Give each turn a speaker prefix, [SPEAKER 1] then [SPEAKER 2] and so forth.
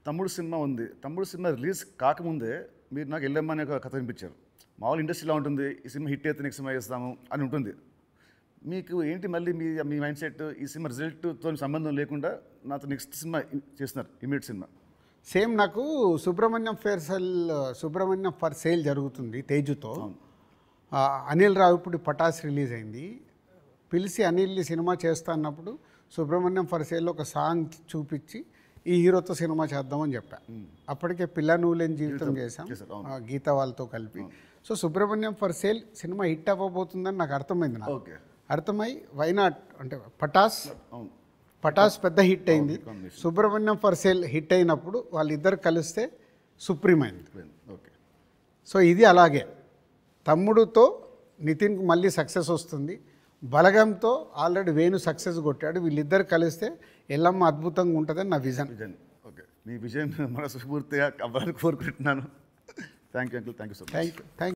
[SPEAKER 1] తమ్ముడు సినిమా ఉంది. తమ్ముడు సినిమా రిలీజ్ కాకముందే మీరు నాకు ఎల్లమ్మ అనే ఒక కథ వినిపించారు. మామూలు ఇండస్ట్రీలో ఉంటుంది, ఈ సినిమా హిట్ అయితే నెక్స్ట్ సినిమా చేస్తాము అని ఉంటుంది. మీకు ఏంటి మళ్ళీ మీ మీ మైండ్ సెట్ ఈ సినిమా రిజల్ట్తో సంబంధం లేకుండా నాతో నెక్స్ట్ సినిమా చేస్తున్నారు, ఇమీడియట్ సినిమా.
[SPEAKER 2] సేమ్ నాకు సుబ్రహ్మణ్యం ఫర్ సేల్ జరుగుతుంది తేజుతో. అనిల్ రావిపూడి పటాస్ రిలీజ్ అయింది. పిలిచి అనిల్ని సినిమా చేస్తా అన్నప్పుడు సుబ్రహ్మణ్యం ఫర్ సేల్లో ఒక సాంగ్ చూపించి ఈ హీరోతో సినిమా చేద్దామని చెప్పా. అప్పటికే పిల్ల నువ్వు లేని జీవితం చేశాం గీత వాళ్ళతో కలిపి. సో సుబ్రహ్మణ్యం ఫర్ సేల్ సినిమా హిట్ అవ్వబోతుందని నాకు అర్థమైంది. నాకు అర్థమై వైనాట్ అంటే పటాస్ పెద్ద హిట్ అయింది. సుబ్రహ్మణ్యం ఫర్ సేల్ హిట్ అయినప్పుడు వాళ్ళిద్దరు కలిస్తే సుప్రీం అయింది. సో ఇది అలాగే తమ్ముడుతో నితిన్కి మళ్ళీ సక్సెస్ వస్తుంది. బలగంతో ఆల్రెడీ వేణు సక్సెస్ కొట్టాడు. వీళ్ళిద్దరు కలిస్తే ఎల్లమ్మ అద్భుతంగా ఉంటుందని నా విజన్.
[SPEAKER 1] ఓకే, మీ విజన్ మనస్ఫూర్తిగా అవ్వాలని కోరుకుంటున్నాను. Thank you uncle, thank you so much.
[SPEAKER 2] Thank you.